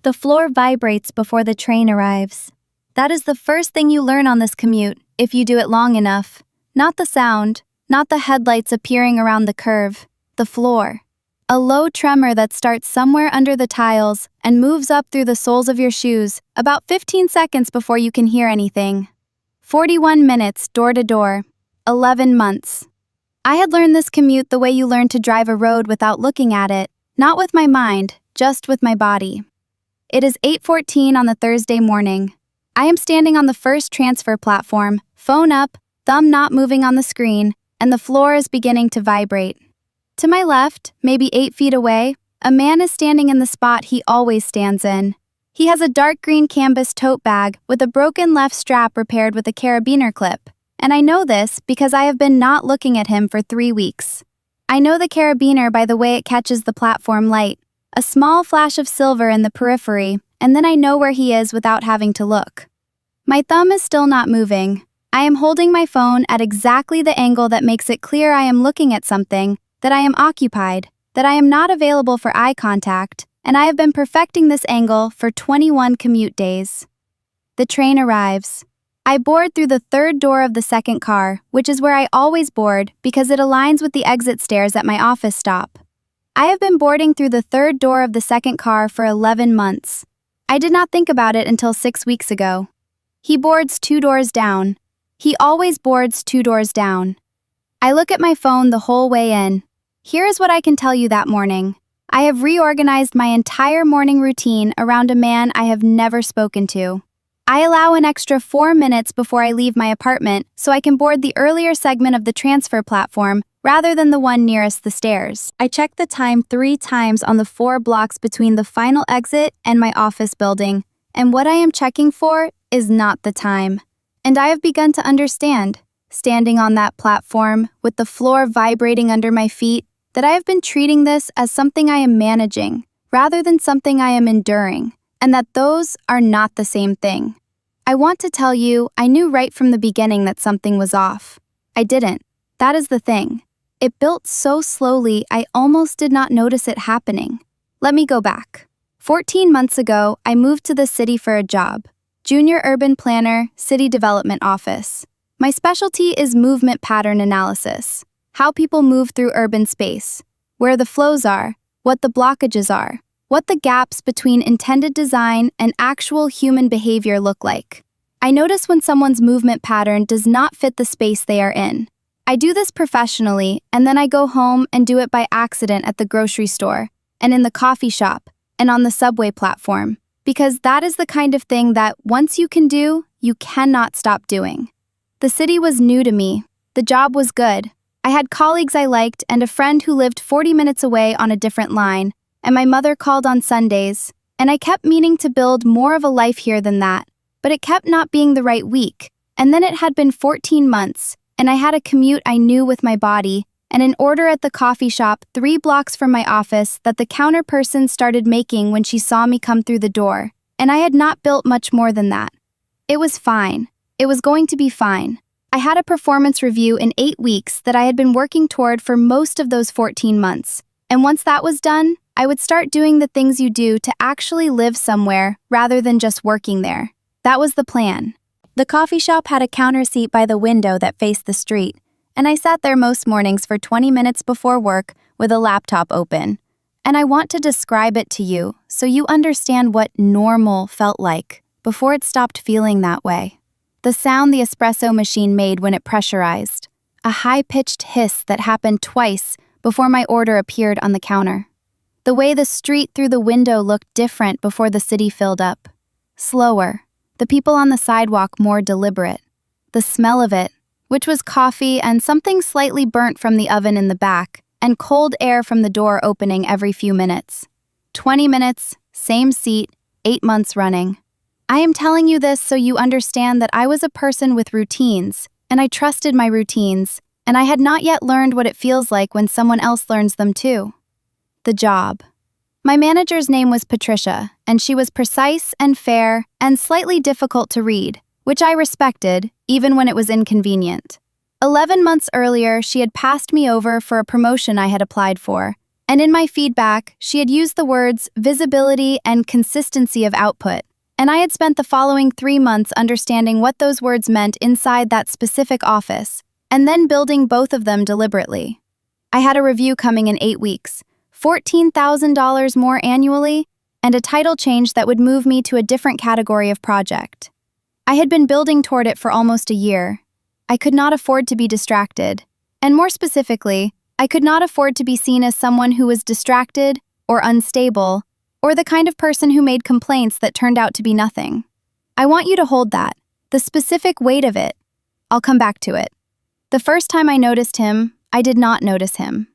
The floor vibrates before the train arrives. That is the first thing you learn on this commute, if you do it long enough. Not the sound, not the headlights appearing around the curve, the floor. A low tremor that starts somewhere under the tiles and moves up through the soles of your shoes about 15 seconds before you can hear anything. 41 minutes door to door. 11 months. I had learned this commute the way you learn to drive a road without looking at it, not with my mind, just with my body. It is 8:14 on the Thursday morning. I am standing on the first transfer platform, phone up, thumb not moving on the screen, and the floor is beginning to vibrate. To my left, maybe 8 feet away, a man is standing in the spot he always stands in. He has a dark green canvas tote bag with a broken left strap repaired with a carabiner clip. And I know this because I have been not looking at him for 3 weeks. I know the carabiner by the way it catches the platform light, a small flash of silver in the periphery, and then I know where he is without having to look. My thumb is still not moving. I am holding my phone at exactly the angle that makes it clear I am looking at something, that I am occupied, that I am not available for eye contact, and I have been perfecting this angle for 21 commute days. The train arrives. I board through the third door of the second car, which is where I always board because it aligns with the exit stairs at my office stop. I have been boarding through the third door of the second car for 11 months. I did not think about it until 6 weeks ago. He boards 2 doors down. He always boards 2 doors down. I look at my phone the whole way in. Here is what I can tell you that morning. I have reorganized my entire morning routine around a man I have never spoken to. I allow an extra 4 minutes before I leave my apartment so I can board the earlier segment of the transfer platform rather than the one nearest the stairs. I check the time 3 times on the 4 blocks between the final exit and my office building, and what I am checking for is not the time. And I have begun to understand, standing on that platform with the floor vibrating under my feet, that I have been treating this as something I am managing rather than something I am enduring, and that those are not the same thing. I want to tell you, I knew right from the beginning that something was off. I didn't. That is the thing. It built so slowly, I almost did not notice it happening. Let me go back. 14 months ago, I moved to the city for a job. Junior Urban Planner, City Development Office. My specialty is movement pattern analysis. How people move through urban space, where the flows are, what the blockages are, what the gaps between intended design and actual human behavior look like. I notice when someone's movement pattern does not fit the space they are in. I do this professionally, and then I go home and do it by accident at the grocery store, and in the coffee shop, and on the subway platform, because that is the kind of thing that once you can do, you cannot stop doing. The city was new to me. The job was good. I had colleagues I liked and a friend who lived 40 minutes away on a different line, and my mother called on Sundays, and I kept meaning to build more of a life here than that, but it kept not being the right week, and then it had been 14 months, and I had a commute I knew with my body, and an order at the coffee shop 3 blocks from my office that the counter person started making when she saw me come through the door, and I had not built much more than that. It was fine. It was going to be fine. I had a performance review in 8 weeks that I had been working toward for most of those 14 months, and once that was done, I would start doing the things you do to actually live somewhere rather than just working there. That was the plan. The coffee shop had a counter seat by the window that faced the street, and I sat there most mornings for 20 minutes before work with a laptop open. And I want to describe it to you so you understand what normal felt like before it stopped feeling that way. The sound the espresso machine made when it pressurized, a high-pitched hiss that happened twice before my order appeared on the counter. The way the street through the window looked different before the city filled up. Slower, the people on the sidewalk more deliberate. The smell of it, which was coffee and something slightly burnt from the oven in the back, and cold air from the door opening every few minutes. 20 minutes, same seat, 8 months running. I am telling you this so you understand that I was a person with routines, and I trusted my routines, and I had not yet learned what it feels like when someone else learns them too. The job. My manager's name was Patricia, and she was precise and fair and slightly difficult to read, which I respected, even when it was inconvenient. 11 months earlier, she had passed me over for a promotion I had applied for, And in my feedback, she had used the words visibility and consistency of output. And I had spent the following 3 months understanding what those words meant inside that specific office, and then building both of them deliberately. I had a review coming in 8 weeks, $14,000 more annually, and a title change that would move me to a different category of project. I had been building toward it for almost a year. I could not afford to be distracted, and more specifically, I could not afford to be seen as someone who was distracted or unstable, or the kind of person who made complaints that turned out to be nothing. I want you to hold that, the specific weight of it. I'll come back to it. The first time I noticed him, I did not notice him.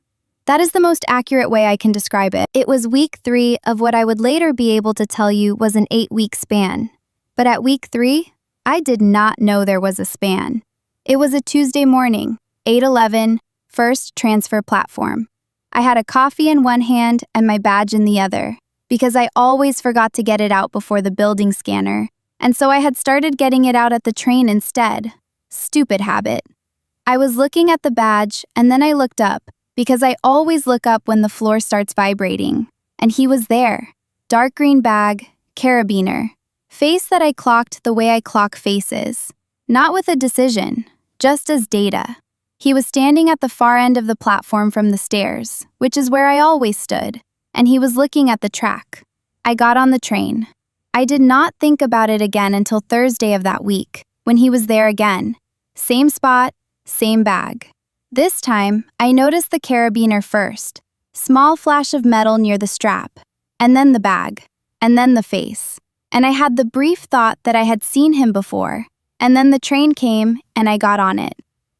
That is the most accurate way I can describe it. It was week 3 of what I would later be able to tell you was an 8-week span. But at week 3, I did not know there was a span. It was a Tuesday morning, 8/11, first transfer platform. I had a coffee in one hand and my badge in the other, because I always forgot to get it out before the building scanner, and so I had started getting it out at the train instead. Stupid habit. I was looking at the badge, and then I looked up, because I always look up when the floor starts vibrating. And he was there. Dark green bag, carabiner. Face that I clocked the way I clock faces. Not with a decision, just as data. He was standing at the far end of the platform from the stairs, which is where I always stood, and he was looking at the track. I got on the train. I did not think about it again until Thursday of that week, when he was there again. Same spot, same bag. This time, I noticed the carabiner first, small flash of metal near the strap, and then the bag, and then the face. And I had the brief thought that I had seen him before, and then the train came and I got on it.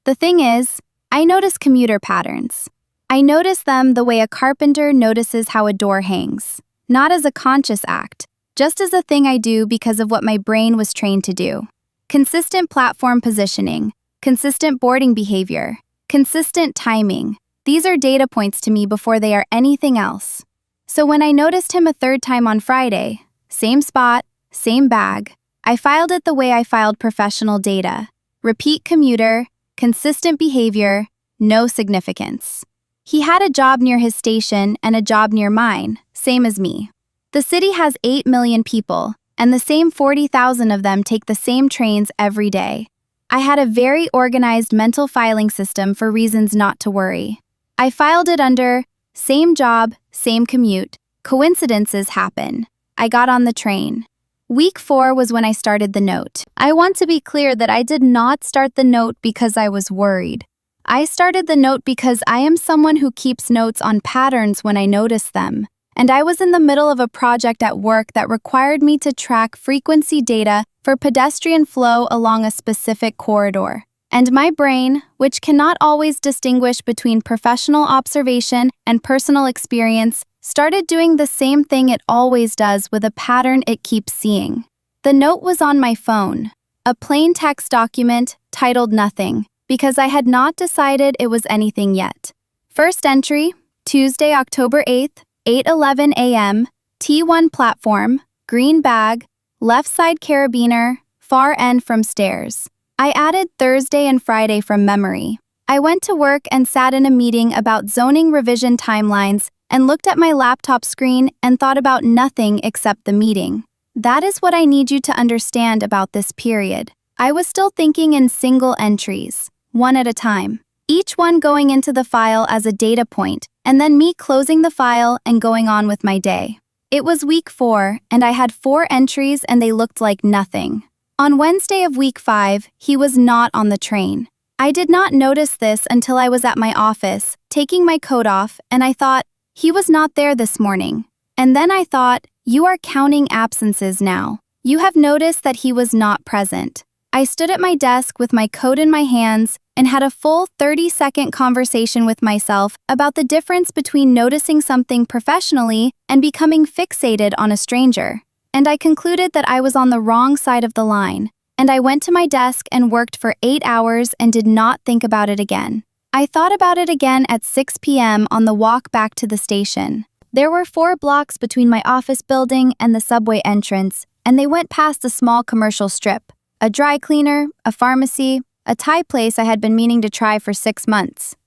The thing is, I notice commuter patterns. I notice them the way a carpenter notices how a door hangs, not as a conscious act, just as a thing I do because of what my brain was trained to do. Consistent platform positioning, consistent boarding behavior, consistent timing. These are data points to me before they are anything else. So when I noticed him a third time on Friday, same spot, same bag, I filed it the way I filed professional data. Repeat commuter, consistent behavior, no significance. He had a job near his station and a job near mine, same as me. The city has 8 million people, and the same 40,000 of them take the same trains every day. I had a very organized mental filing system for reasons not to worry. I filed it under same job, same commute. Coincidences happen. I got on the train. Week 4 was when I started the note. I want to be clear that I did not start the note because I was worried. I started the note because I am someone who keeps notes on patterns when I notice them. And I was in the middle of a project at work that required me to track frequency data for pedestrian flow along a specific corridor. And my brain, which cannot always distinguish between professional observation and personal experience, started doing the same thing it always does with a pattern it keeps seeing. The note was on my phone, a plain text document titled Nothing, because I had not decided it was anything yet. First entry, Tuesday, October 8th, 8:11 a.m., T1 platform, green bag, left side carabiner, far end from stairs. I added Thursday and Friday from memory. I went to work and sat in a meeting about zoning revision timelines and looked at my laptop screen and thought about nothing except the meeting. That is what I need you to understand about this period. I was still thinking in single entries, one at a time, each one going into the file as a data point, and then me closing the file and going on with my day. It was week 4, and I had 4 entries and they looked like nothing. On Wednesday of week 5, he was not on the train. I did not notice this until I was at my office, taking my coat off, and I thought, he was not there this morning. And then I thought, you are counting absences now. You have noticed that he was not present. I stood at my desk with my coat in my hands and had a full 30-second conversation with myself about the difference between noticing something professionally and becoming fixated on a stranger. And I concluded that I was on the wrong side of the line, and I went to my desk and worked for 8 hours and did not think about it again. I thought about it again at 6 p.m. on the walk back to the station. There were 4 blocks between my office building and the subway entrance, and they went past a small commercial strip, a dry cleaner, a pharmacy, a Thai place I had been meaning to try for 6 months.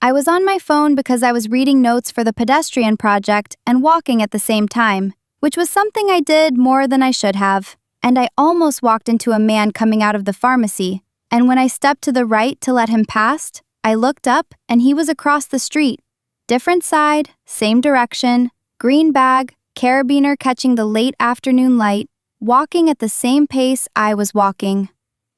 I was on my phone because I was reading notes for the pedestrian project and walking at the same time, which was something I did more than I should have. And I almost walked into a man coming out of the pharmacy, and when I stepped to the right to let him past, I looked up and he was across the street. Different side, same direction, green bag, carabiner catching the late afternoon light, walking at the same pace I was walking.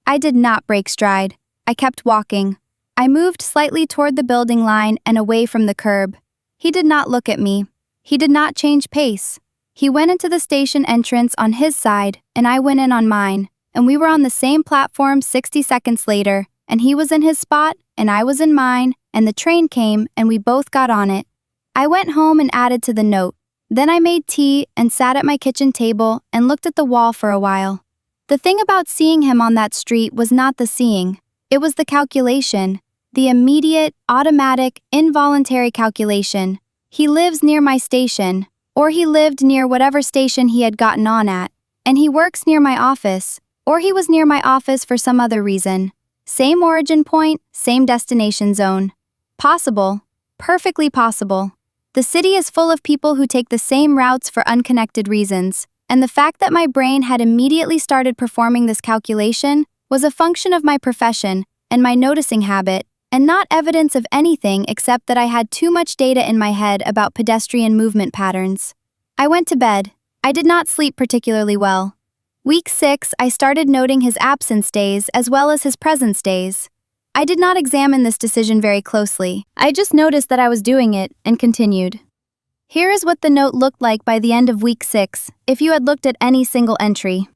I did not break stride. I kept walking. I moved slightly toward the building line and away from the curb. He did not look at me. He did not change pace. He went into the station entrance on his side, and I went in on mine, and we were on the same platform 60 seconds later, and he was in his spot, and I was in mine, and the train came, and we both got on it. I went home and added to the note. Then I made tea and sat at my kitchen table and looked at the wall for a while. The thing about seeing him on that street was not the seeing. It was the calculation, the immediate, automatic, involuntary calculation. He lives near my station, or he lived near whatever station he had gotten on at, and he works near my office, or he was near my office for some other reason. Same origin point, same destination zone. Possible. Perfectly possible. The city is full of people who take the same routes for unconnected reasons, and the fact that my brain had immediately started performing this calculation was a function of my profession and my noticing habit, and not evidence of anything except that I had too much data in my head about pedestrian movement patterns. I went to bed. I did not sleep particularly well. Week 6, I started noting his absence days as well as his presence days. I did not examine this decision very closely. I just noticed that I was doing it and continued. Here is what the note looked like by the end of week 6, if you had looked at any single entry.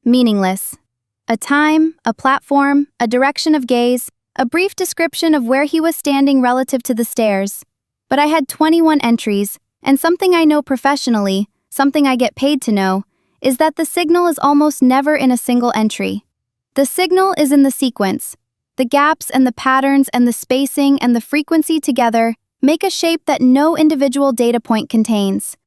Meaningless. A time, a platform, a direction of gaze, a brief description of where he was standing relative to the stairs. But I had 21 entries, and something I know professionally, something I get paid to know, is that the signal is almost never in a single entry. The signal is in the sequence. The gaps and the patterns and the spacing and the frequency together make a shape that no individual data point contains.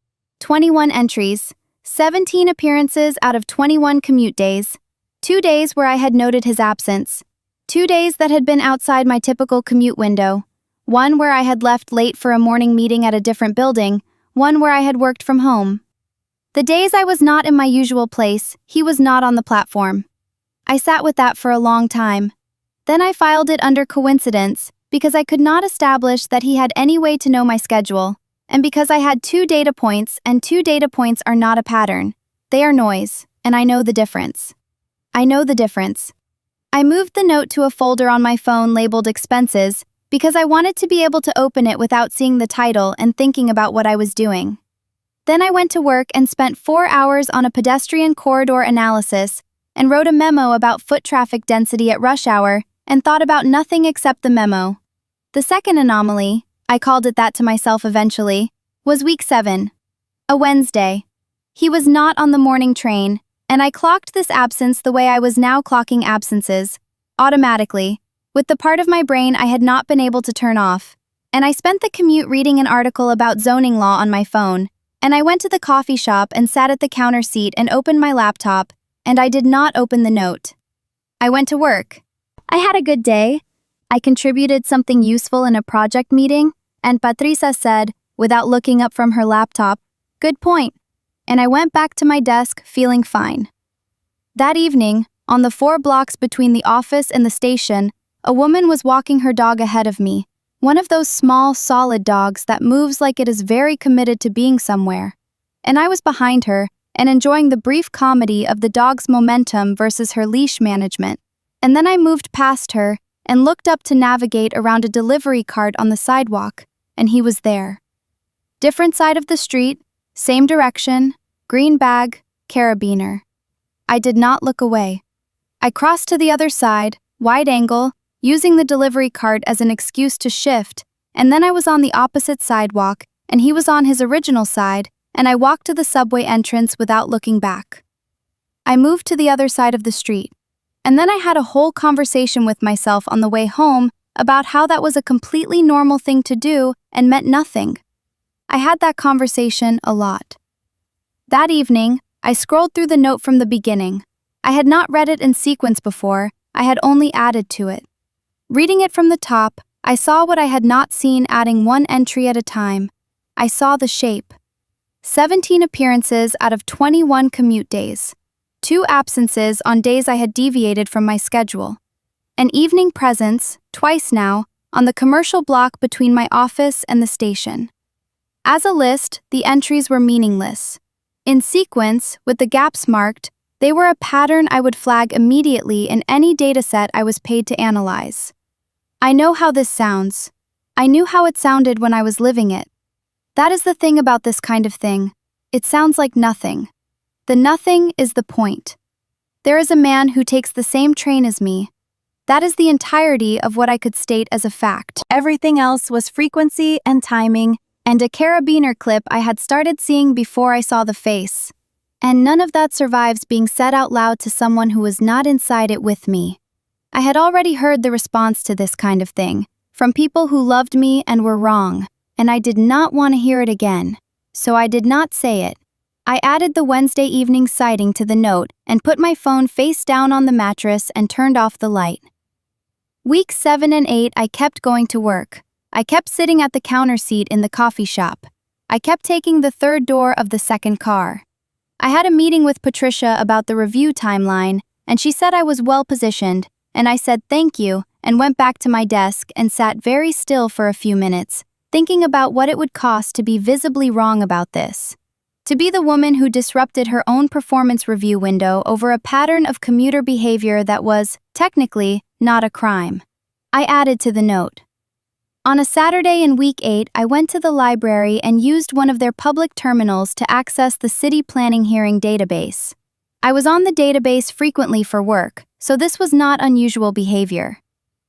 21 entries, 17 appearances out of 21 commute days, 2 days where I had noted his absence, 2 days that had been outside my typical commute window, 1 where I had left late for a morning meeting at a different building, 1 where I had worked from home. The days I was not in my usual place, he was not on the platform. I sat with that for a long time. Then I filed it under coincidence because I could not establish that he had any way to know my schedule, and because I had 2 data points, and 2 data points are not a pattern. They are noise, and I know the difference. I know the difference. I moved the note to a folder on my phone labeled Expenses because I wanted to be able to open it without seeing the title and thinking about what I was doing. Then I went to work and spent 4 hours on a pedestrian corridor analysis and wrote a memo about foot traffic density at rush hour and thought about nothing except the memo. The second anomaly, I called it that to myself eventually, was week 7. A Wednesday. He was not on the morning train, and I clocked this absence the way I was now clocking absences, automatically, with the part of my brain I had not been able to turn off. And I spent the commute reading an article about zoning law on my phone, and I went to the coffee shop and sat at the counter seat and opened my laptop, and I did not open the note. I went to work. I had a good day. I contributed something useful in a project meeting, and Patricia said, without looking up from her laptop, "Good point." And I went back to my desk feeling fine. That evening, on the 4 blocks between the office and the station, a woman was walking her dog ahead of me, one of those small, solid dogs that moves like it is very committed to being somewhere. And I was behind her and enjoying the brief comedy of the dog's momentum versus her leash management. And then I moved past her and looked up to navigate around a delivery cart on the sidewalk, and he was there. Different side of the street, same direction, green bag, carabiner. I did not look away. I crossed to the other side, wide angle, using the delivery cart as an excuse to shift, and then I was on the opposite sidewalk, and he was on his original side, and I walked to the subway entrance without looking back. I moved to the other side of the street, and then I had a whole conversation with myself on the way home about how that was a completely normal thing to do and meant nothing. I had that conversation a lot. That evening, I scrolled through the note from the beginning. I had not read it in sequence before, I had only added to it. Reading it from the top, I saw what I had not seen, adding one entry at a time. I saw the shape. 17 appearances out of 21 commute days. 2 absences on days I had deviated from my schedule. An evening presence, twice now, on the commercial block between my office and the station. As a list, the entries were meaningless. In sequence, with the gaps marked, they were a pattern I would flag immediately in any dataset I was paid to analyze. I know how this sounds. I knew how it sounded when I was living it. That is the thing about this kind of thing. It sounds like nothing. The nothing is the point. There is a man who takes the same train as me. That is the entirety of what I could state as a fact. Everything else was frequency and timing, and a carabiner clip I had started seeing before I saw the face. And none of that survives being said out loud to someone who was not inside it with me. I had already heard the response to this kind of thing, from people who loved me and were wrong, and I did not want to hear it again. So I did not say it. I added the Wednesday evening sighting to the note and put my phone face down on the mattress and turned off the light. Weeks 7 and 8, I kept going to work. I kept sitting at the counter seat in the coffee shop. I kept taking the third door of the second car. I had a meeting with Patricia about the review timeline, and she said I was well positioned, and I said thank you and went back to my desk and sat very still for a few minutes, thinking about what it would cost to be visibly wrong about this. To be the woman who disrupted her own performance review window over a pattern of commuter behavior that was, technically, not a crime. I added to the note. On a Saturday in week 8, I went to the library and used one of their public terminals to access the city planning hearing database. I was on the database frequently for work, so this was not unusual behavior.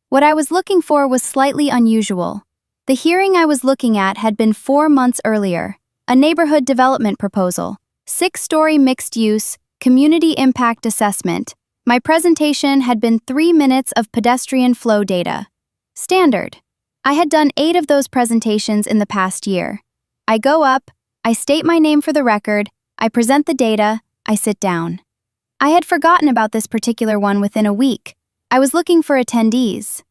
What I was looking for was slightly unusual. The hearing I was looking at had been 4 months earlier, a neighborhood development proposal, 6-story mixed-use, community impact assessment. My presentation had been 3 minutes of pedestrian flow data. Standard. I had done 8 of those presentations in the past year. I go up, I state my name for the record, I present the data, I sit down. I had forgotten about this particular one within a week. I was looking for attendees.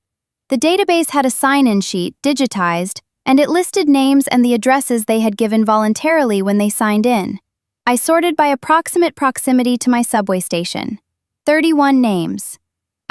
The database had a sign-in sheet, digitized, and it listed names and the addresses they had given voluntarily when they signed in. I sorted by approximate proximity to my subway station. 31 names.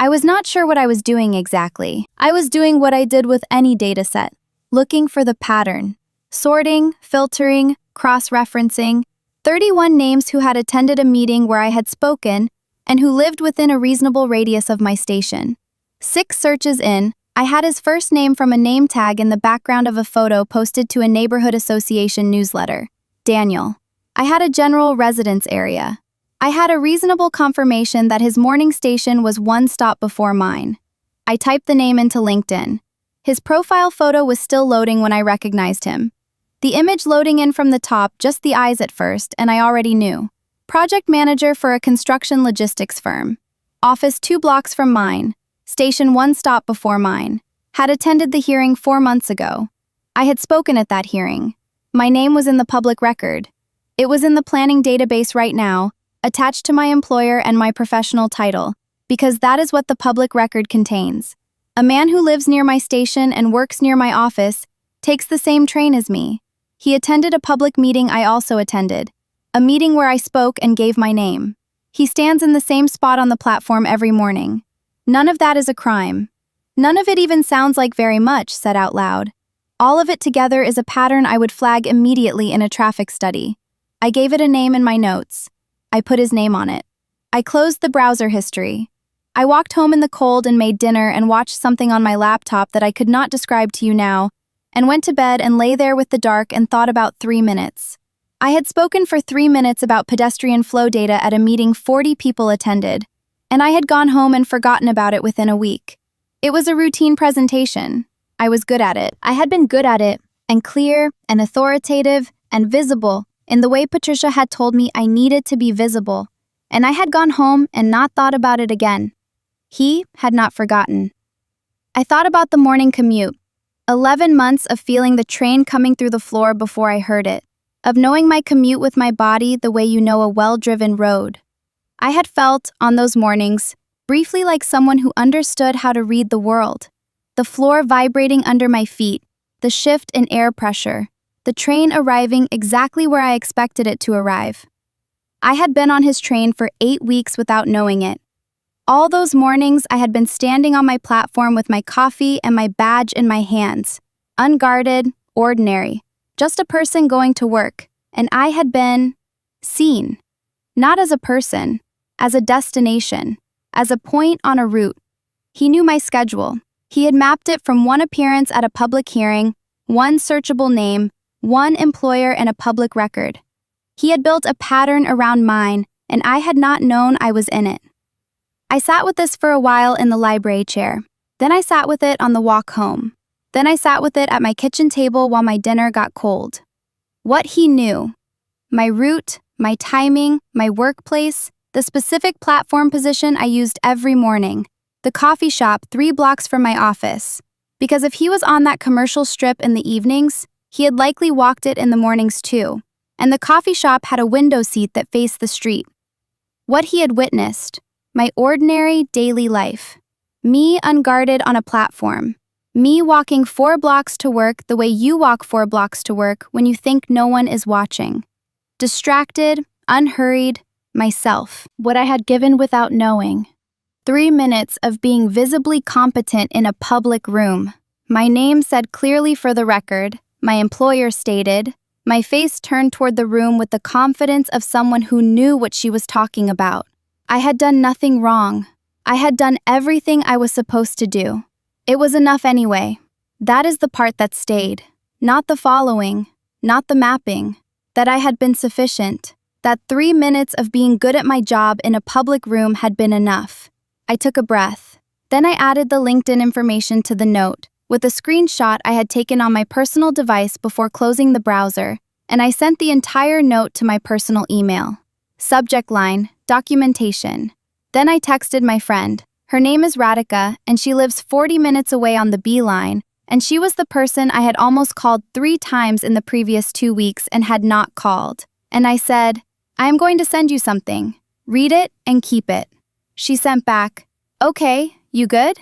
I was not sure what I was doing exactly. I was doing what I did with any dataset, looking for the pattern. Sorting, filtering, cross-referencing. 31 names who had attended a meeting where I had spoken and who lived within a reasonable radius of my station. 6 searches in, I had his first name from a name tag in the background of a photo posted to a neighborhood association newsletter. Daniel. I had a general residence area. I had a reasonable confirmation that his morning station was 1 stop before mine. I typed the name into LinkedIn. His profile photo was still loading when I recognized him. The image loading in from the top, just the eyes at first, and I already knew. Project manager for a construction logistics firm. Office 2 blocks from mine. Station 1 stop before mine. Had attended the hearing 4 months ago. I had spoken at that hearing. My name was in the public record. It was in the planning database right now, attached to my employer and my professional title, because that is what the public record contains. A man who lives near my station and works near my office takes the same train as me. He attended a public meeting I also attended, a meeting where I spoke and gave my name. He stands in the same spot on the platform every morning. None of that is a crime. None of it even sounds like very much said out loud. All of it together is a pattern I would flag immediately in a traffic study. I gave it a name in my notes. I put his name on it. I closed the browser history. I walked home in the cold and made dinner and watched something on my laptop that I could not describe to you now, and went to bed and lay there with the dark and thought about 3 minutes. I had spoken for 3 minutes about pedestrian flow data at a meeting 40 people attended, and I had gone home and forgotten about it within a week. It was a routine presentation. I was good at it. I had been good at it, and clear, and authoritative, and visible, in the way Patricia had told me I needed to be visible, and I had gone home and not thought about it again. He had not forgotten. I thought about the morning commute. 11 months of feeling the train coming through the floor before I heard it, of knowing my commute with my body the way you know a well-driven road. I had felt, on those mornings, briefly like someone who understood how to read the world. the floor vibrating under my feet, the shift in air pressure, the train arriving exactly where I expected it to arrive. I had been on his train for 8 weeks without knowing it. All those mornings I had been standing on my platform with my coffee and my badge in my hands, unguarded, ordinary, just a person going to work, and I had been seen. Not as a person, as a destination, as a point on a route. He knew my schedule. He had mapped it from one appearance at a public hearing, one searchable name, one employer and a public record. He had built a pattern around mine, and I had not known I was in it. I sat with this for a while in the library chair. Then I sat with it on the walk home. Then I sat with it at my kitchen table while my dinner got cold. What he knew. My route, my timing, my workplace, the specific platform position I used every morning, the coffee shop 3 blocks from my office. Because if he was on that commercial strip in the evenings, he had likely walked it in the mornings too, and the coffee shop had a window seat that faced the street. What he had witnessed, my ordinary daily life. Me unguarded on a platform. Me walking 4 blocks to work the way you walk 4 blocks to work when you think no one is watching. Distracted, unhurried, myself. What I had given without knowing. 3 minutes of being visibly competent in a public room. My name said clearly for the record, my employer stated, my face turned toward the room with the confidence of someone who knew what she was talking about. I had done nothing wrong. I had done everything I was supposed to do. It was enough anyway. That is the part that stayed. Not the following, not the mapping. That I had been sufficient. That 3 minutes of being good at my job in a public room had been enough. I took a breath. Then I added the LinkedIn information to the note, with a screenshot I had taken on my personal device before closing the browser, and I sent the entire note to my personal email. Subject line, documentation. Then I texted my friend. Her name is Radhika, and she lives 40 minutes away on the B line, and she was the person I had almost called 3 times in the previous 2 weeks and had not called. And I said, I am going to send you something. Read it and keep it. She sent back, okay, you good?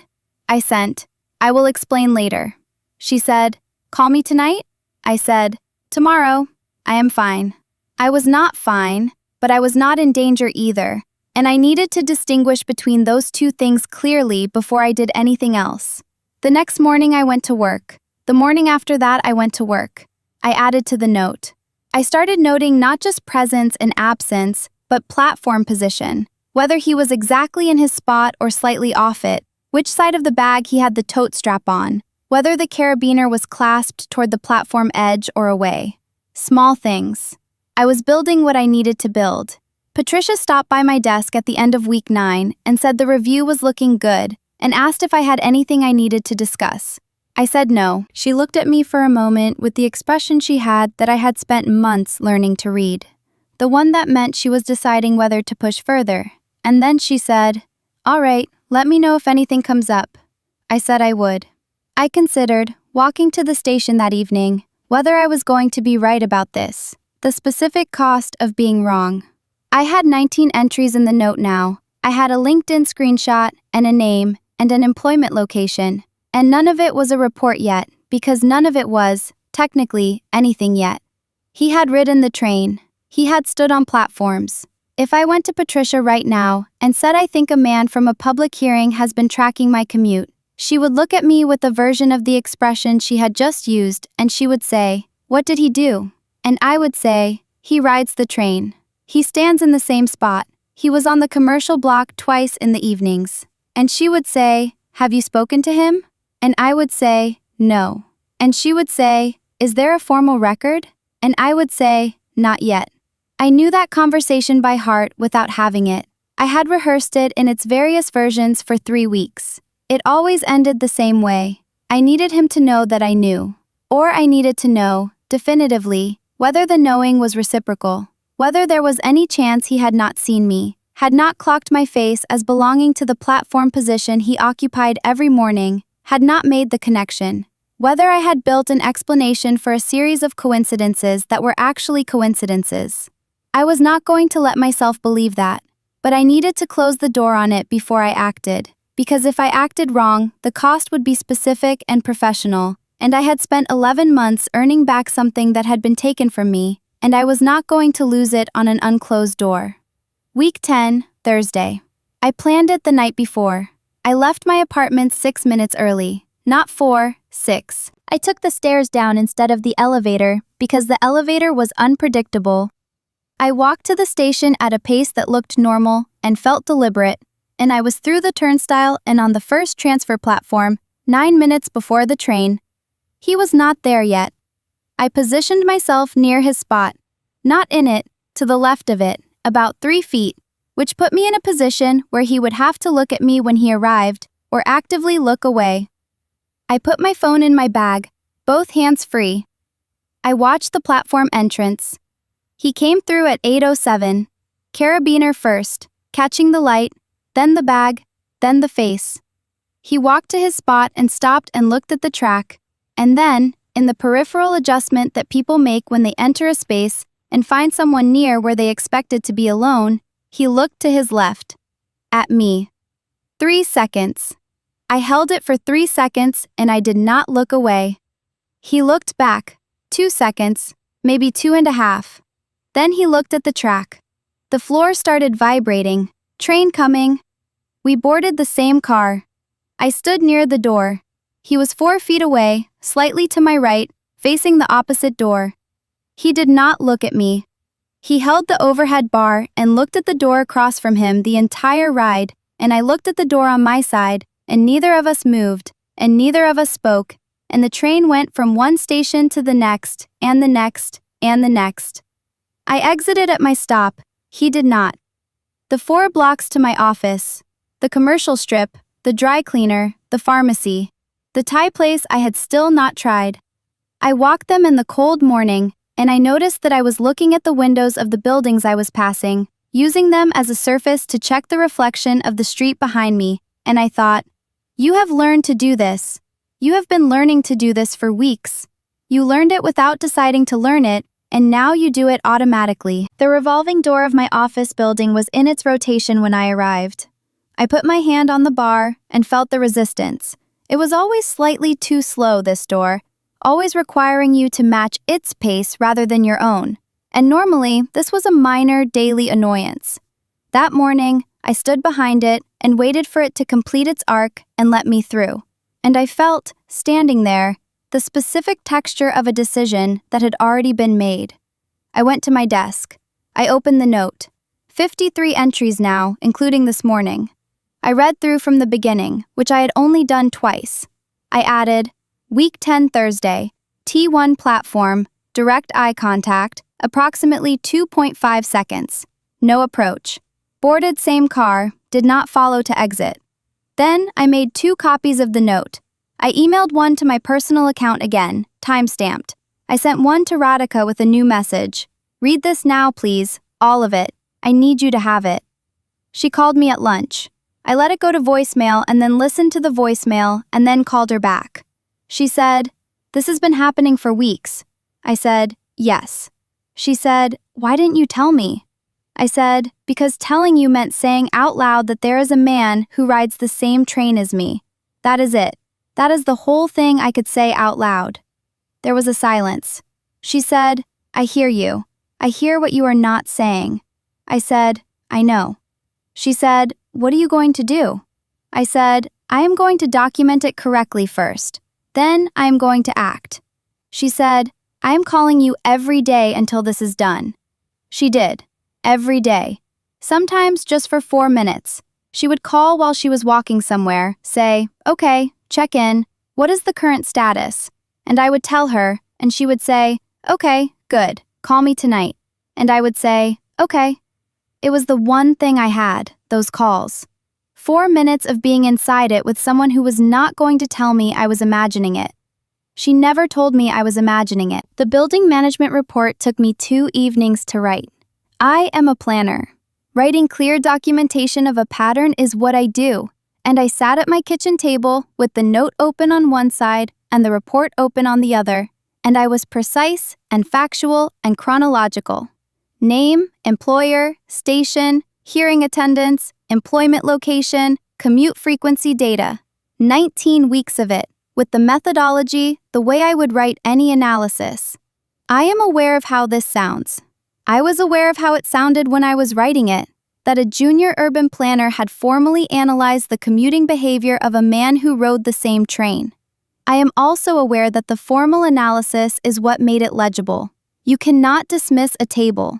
I sent, I will explain later. She said, call me tonight? I said, tomorrow. I am fine. I was not fine, but I was not in danger either, and I needed to distinguish between those 2 things clearly before I did anything else. The next morning I went to work. The morning after that I went to work. I added to the note. I started noting not just presence and absence, but platform position. Whether he was exactly in his spot or slightly off it, which side of the bag he had the tote strap on, whether the carabiner was clasped toward the platform edge or away. Small things. I was building what I needed to build. Patricia stopped by my desk at the end of week 9 and said the review was looking good and asked if I had anything I needed to discuss. I said no. She looked at me for a moment with the expression she had that I had spent months learning to read. The one that meant she was deciding whether to push further. And then she said, all right, let me know if anything comes up. I said I would. I considered, walking to the station that evening, whether I was going to be right about this, the specific cost of being wrong. I had 19 entries in the note now. I had a LinkedIn screenshot and a name and an employment location, and none of it was a report yet, because none of it was, technically, anything yet. He had ridden the train. He had stood on platforms. If I went to Patricia right now and said I think a man from a public hearing has been tracking my commute, she would look at me with a version of the expression she had just used and she would say, what did he do? And I would say, he rides the train. He stands in the same spot. He was on the commercial block twice in the evenings. And she would say, have you spoken to him? And I would say, no. And she would say, is there a formal record? And I would say, not yet. I knew that conversation by heart without having it. I had rehearsed it in its various versions for 3 weeks. It always ended the same way. I needed him to know that I knew. Or I needed to know, definitively, whether the knowing was reciprocal, whether there was any chance he had not seen me, had not clocked my face as belonging to the platform position he occupied every morning, had not made the connection, whether I had built an explanation for a series of coincidences that were actually coincidences. I was not going to let myself believe that, but I needed to close the door on it before I acted. Because if I acted wrong, the cost would be specific and professional, and I had spent 11 months earning back something that had been taken from me, and I was not going to lose it on an unclosed door. Week 10, Thursday. I planned it the night before. I left my apartment 6 minutes early, not 4, 6. I took the stairs down instead of the elevator because the elevator was unpredictable. I walked to the station at a pace that looked normal and felt deliberate, and I was through the turnstile and on the first transfer platform 9 minutes before the train. He was not there yet. I positioned myself near his spot, not in it, to the left of it, about 3 feet, which put me in a position where he would have to look at me when he arrived, or actively look away. I put my phone in my bag, both hands free. I watched the platform entrance. He came through at 8:07, carabiner first, catching the light, then the bag, then the face. He walked to his spot and stopped and looked at the track, and then, in the peripheral adjustment that people make when they enter a space and find someone near where they expected to be alone, he looked to his left. At me. 3 seconds. I held it for 3 seconds and I did not look away. He looked back. 2 seconds, maybe 2.5. Then he looked at the track. The floor started vibrating. Train coming. We boarded the same car. I stood near the door. He was 4 feet away, slightly to my right, facing the opposite door. He did not look at me. He held the overhead bar and looked at the door across from him the entire ride, and I looked at the door on my side, and neither of us moved, and neither of us spoke, and the train went from one station to the next, and the next, and the next. I exited at my stop. He did not. The 4 blocks to my office, the commercial strip, the dry cleaner, the pharmacy, the Thai place I had still not tried. I walked them in the cold morning, and I noticed that I was looking at the windows of the buildings I was passing, using them as a surface to check the reflection of the street behind me, and I thought, you have learned to do this. You have been learning to do this for weeks. You learned it without deciding to learn it, and now you do it automatically. The revolving door of my office building was in its rotation when I arrived. I put my hand on the bar and felt the resistance. It was always slightly too slow, this door, always requiring you to match its pace rather than your own. And normally, this was a minor daily annoyance. That morning, I stood behind it and waited for it to complete its arc and let me through. And I felt, standing there, the specific texture of a decision that had already been made. I went to my desk. I opened the note. 53 entries now, including this morning. I read through from the beginning, which I had only done twice. I added, Week 10 Thursday, T1 platform, direct eye contact, approximately 2.5 seconds. No approach. Boarded same car, did not follow to exit. Then I made 2 copies of the note. I emailed one to my personal account again, time-stamped. I sent one to Radhika with a new message. Read this now, please, all of it. I need you to have it. She called me at lunch. I let it go to voicemail and then listened to the voicemail and then called her back. She said, "This has been happening for weeks." I said, "Yes." She said, "Why didn't you tell me?" I said, "Because telling you meant saying out loud that there is a man who rides the same train as me. That is it. That is the whole thing I could say out loud." There was a silence. She said, "I hear you. I hear what you are not saying." I said, "I know." She said, "What are you going to do?" I said, "I am going to document it correctly first. Then I am going to act." She said, "I am calling you every day until this is done." She did. Every day. Sometimes just for 4 minutes. She would call while she was walking somewhere, say, "Okay, check in. What is the current status?" And I would tell her, and she would say, "Okay, good. Call me tonight." And I would say, "Okay." It was the one thing I had, those calls. 4 minutes of being inside it with someone who was not going to tell me I was imagining it. She never told me I was imagining it. The building management report took me 2 evenings to write. I am a planner. Writing clear documentation of a pattern is what I do, and I sat at my kitchen table with the note open on one side and the report open on the other, and I was precise and factual and chronological. Name, employer, station, hearing attendance, employment location, Commute frequency data. 19 weeks of it, with the methodology, the way I would write any analysis. I am aware of how this sounds. I was aware of how it sounded when I was writing it, that a junior urban planner had formally analyzed the commuting behavior of a man who rode the same train. I am also aware that the formal analysis is what made it legible. You cannot dismiss a table.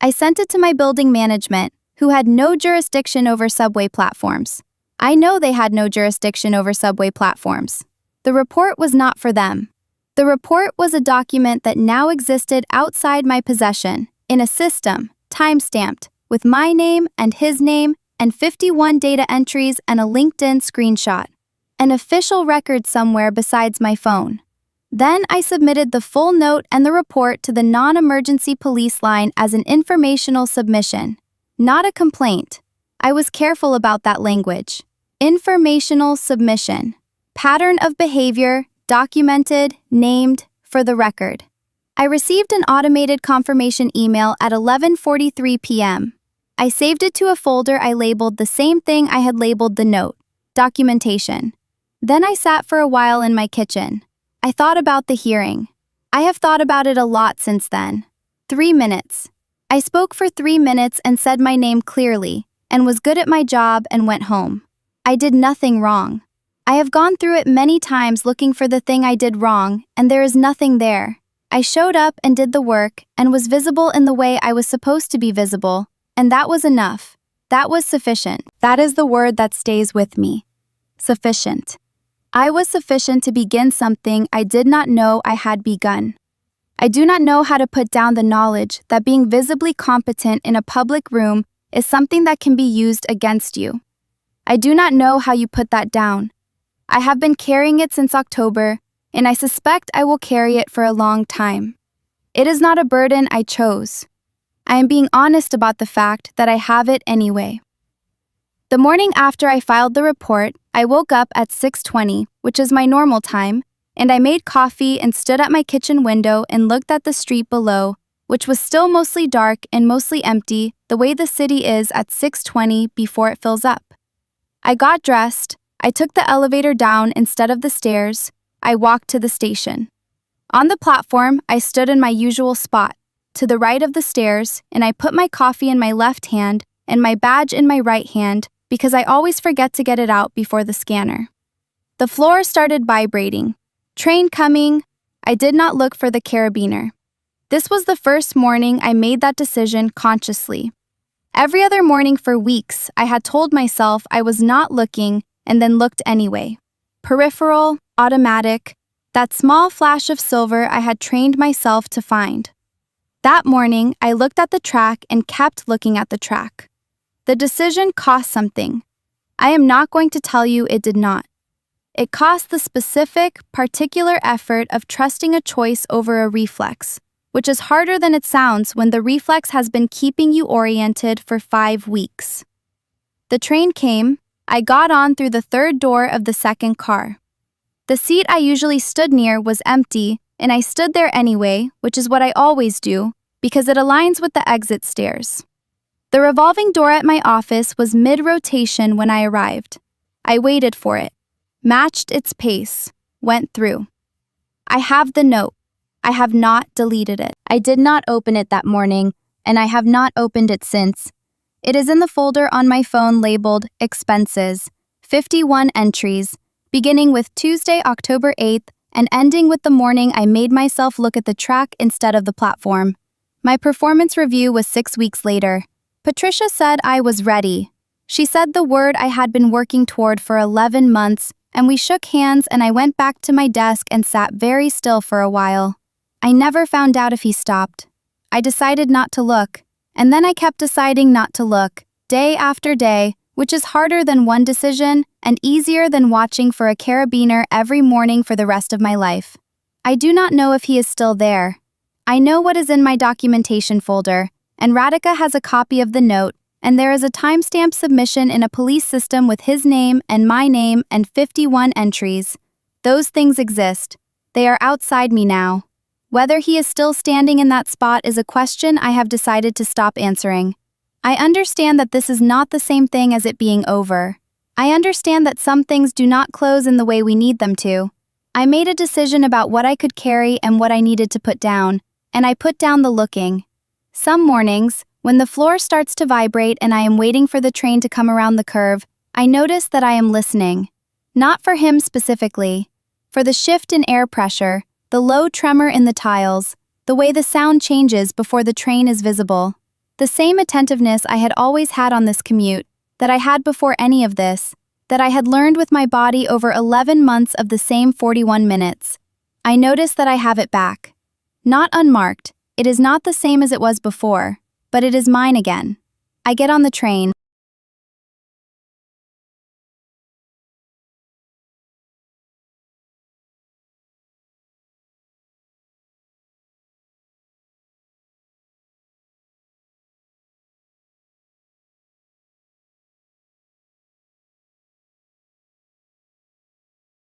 I sent it to my building management, who had no jurisdiction over subway platforms. I know they had no jurisdiction over subway platforms. The report was not for them. The report was a document that now existed outside my possession, in a system, time-stamped, with my name and his name and 51 data entries and a LinkedIn screenshot. An official record somewhere besides my phone. Then I submitted the full note and the report to the non-emergency police line as an informational submission, not a complaint. I was careful about that language. Informational submission. Pattern of behavior, documented, named, for the record. I received an automated confirmation email at 11:43 p.m. I saved it to a folder I labeled the same thing I had labeled the note, documentation. Then I sat for a while in my kitchen. I thought about the hearing. I have thought about it a lot since then. 3 minutes. I spoke for 3 minutes and said my name clearly, and was good at my job and went home. I did nothing wrong. I have gone through it many times looking for the thing I did wrong, and there is nothing there. I showed up and did the work, and was visible in the way I was supposed to be visible, and that was enough. That was sufficient. That is the word that stays with me. Sufficient. I was sufficient to begin something I did not know I had begun. I do not know how to put down the knowledge that being visibly competent in a public room is something that can be used against you. I do not know how you put that down. I have been carrying it since October, and I suspect I will carry it for a long time. It is not a burden I chose. I am being honest about the fact that I have it anyway. The morning after I filed the report, I woke up at 6:20, which is my normal time, and I made coffee and stood at my kitchen window and looked at the street below, which was still mostly dark and mostly empty, the way the city is at 6:20 before it fills up. I got dressed, I took the elevator down instead of the stairs, I walked to the station. On the platform, I stood in my usual spot, to the right of the stairs, and I put my coffee in my left hand and my badge in my right hand, because I always forget to get it out before the scanner. The floor started vibrating. Train coming. I did not look for the carabiner. This was the first morning I made that decision consciously. Every other morning for weeks, I had told myself I was not looking and then looked anyway. Peripheral, automatic, that small flash of silver I had trained myself to find. That morning, I looked at the track and kept looking at the track. The decision cost something. I am not going to tell you it did not. It cost the specific, particular effort of trusting a choice over a reflex, which is harder than it sounds when the reflex has been keeping you oriented for 5 weeks. The train came. I got on through the third door of the second car. The seat I usually stood near was empty, and I stood there anyway, which is what I always do, because it aligns with the exit stairs. The revolving door at my office was mid-rotation when I arrived. I waited for it, matched its pace, went through. I have the note. I have not deleted it. I did not open it that morning, and I have not opened it since. It is in the folder on my phone labeled Expenses, 51 entries, beginning with Tuesday, October 8th, and ending with the morning I made myself look at the track instead of the platform. My performance review was 6 weeks later. Patricia said I was ready. She said the word I had been working toward for 11 months, and we shook hands and I went back to my desk and sat very still for a while. I never found out if he stopped. I decided not to look, and then I kept deciding not to look, day after day, which is harder than one decision and easier than watching for a carabiner every morning for the rest of my life. I do not know if he is still there. I know what is in my documentation folder, and Radhika has a copy of the note, and there is a timestamp submission in a police system with his name and my name and 51 entries. Those things exist. They are outside me now. Whether he is still standing in that spot is a question I have decided to stop answering. I understand that this is not the same thing as it being over. I understand that some things do not close in the way we need them to. I made a decision about what I could carry and what I needed to put down, and I put down the looking. Some mornings, when the floor starts to vibrate and I am waiting for the train to come around the curve, I notice that I am listening. Not for him specifically. For the shift in air pressure, the low tremor in the tiles, the way the sound changes before the train is visible. The same attentiveness I had always had on this commute, that I had before any of this, that I had learned with my body over 11 months of the same 41 minutes. I notice that I have it back. Not unmarked, it is not the same as it was before, but it is mine again. I get on the train.